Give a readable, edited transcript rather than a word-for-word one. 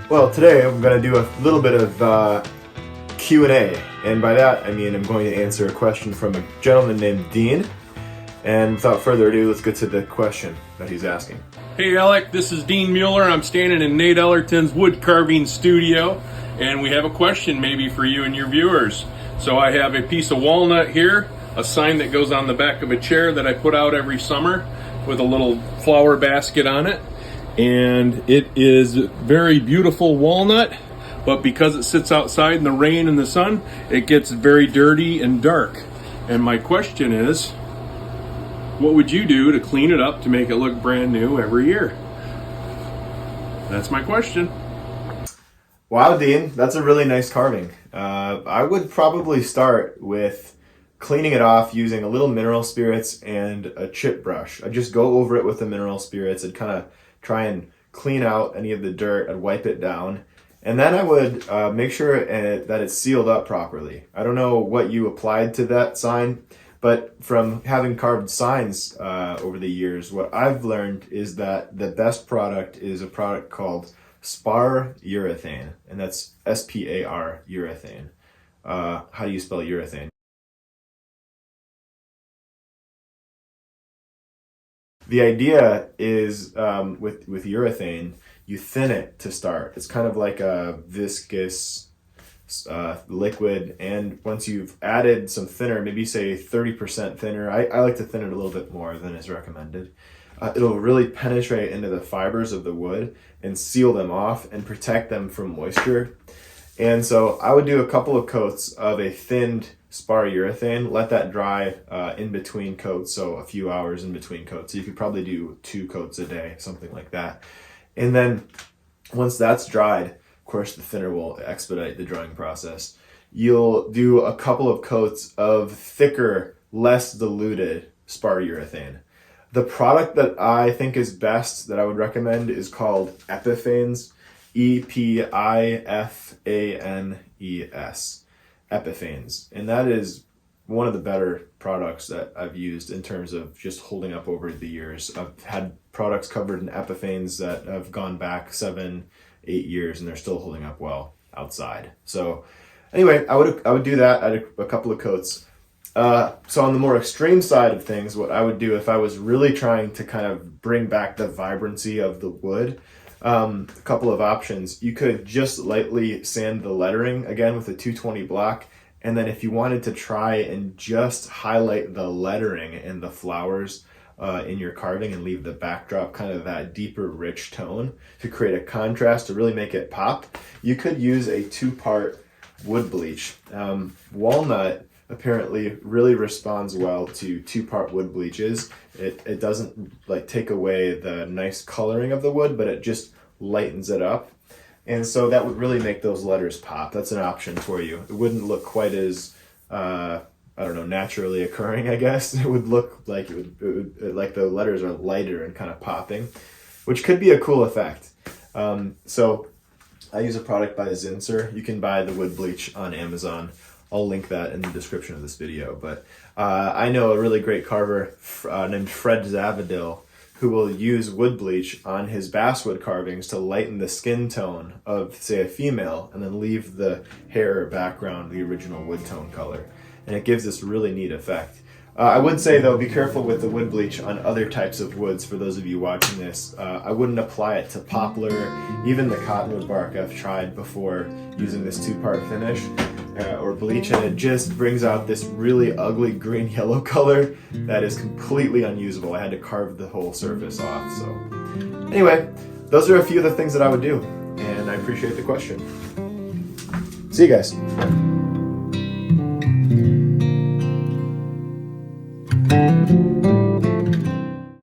Well, today I'm going to do a little bit of Q&A, and by that I mean I'm going to answer a question from a gentleman named Dean. And without further ado, let's get to the question that he's asking. Hey Alec, this is Dean Mueller. I'm standing in Nate Ellerton's wood carving studio, and we have a question maybe for you and your viewers. So I have a piece of walnut here, a sign that goes on the back of a chair that I put out every summer with a little flower basket on it. And it is very beautiful walnut, but because it sits outside in the rain and the sun, it gets very dirty and dark. And my question is, what would you do to clean it up to make it look brand new every year? That's my question. Wow, Dean, that's a really nice carving. I would probably start with cleaning it off using a little mineral spirits and a chip brush. I'd just go over it with the mineral spirits and kind of try and clean out any of the dirt. I'd wipe it down. And then I would make sure that it's sealed up properly. I don't know what you applied to that sign, but from having carved signs over the years, what I've learned is that the best product is a product called spar urethane, and that's S-P-A-R, urethane. How do you spell urethane? The idea is with urethane, you thin it to start. It's kind of like a viscous liquid, and once you've added some thinner, maybe say 30% thinner, I like to thin it a little bit more than is recommended. It'll really penetrate into the fibers of the wood and seal them off and protect them from moisture. And so I would do a couple of coats of a thinned spar urethane, let that dry in between coats, so a few hours in between coats. So you could probably do 2 coats a day, something like that. And then once that's dried, of course the thinner will expedite the drying process. You'll do a couple of coats of thicker, less diluted spar urethane. The product that I think is best, that I would recommend, is called Epifanes, E-P-I-F-A-N-E-S, Epifanes. And that is one of the better products that I've used in terms of just holding up over the years. I've had products covered in Epifanes that have gone back 7-8 years and they're still holding up well outside. So anyway, I would do that at a couple of coats. So on the more extreme side of things, what I would do if I was really trying to kind of bring back the vibrancy of the wood, a couple of options. You could just lightly sand the lettering again with a 220 block, and then if you wanted to try and just highlight the lettering and the flowers in your carving and leave the backdrop kind of that deeper rich tone to create a contrast to really make it pop, you could use a 2-part wood bleach. Walnut apparently really responds well to 2-part wood bleaches. It doesn't like take away the nice coloring of the wood, but it just lightens it up. And so that would really make those letters pop. That's an option for you. It wouldn't look quite as, I don't know, naturally occurring, I guess. It would look like like the letters are lighter and kind of popping, which could be a cool effect. So I use a product by Zinsser. You can buy the wood bleach on Amazon. I'll link that in the description of this video. But I know a really great carver named Fred Zavadil who will use wood bleach on his basswood carvings to lighten the skin tone of, say, a female, and then leave the hair background the original wood tone color. And it gives this really neat effect. I would say, though, be careful with the wood bleach on other types of woods. For those of you watching this, I wouldn't apply it to poplar, even the cottonwood bark I've tried before using this 2-part finish or bleach, and it just brings out this really ugly green-yellow color that is completely unusable. I had to carve the whole surface off. So anyway, those are a few of the things that I would do, and I appreciate the question. See you guys.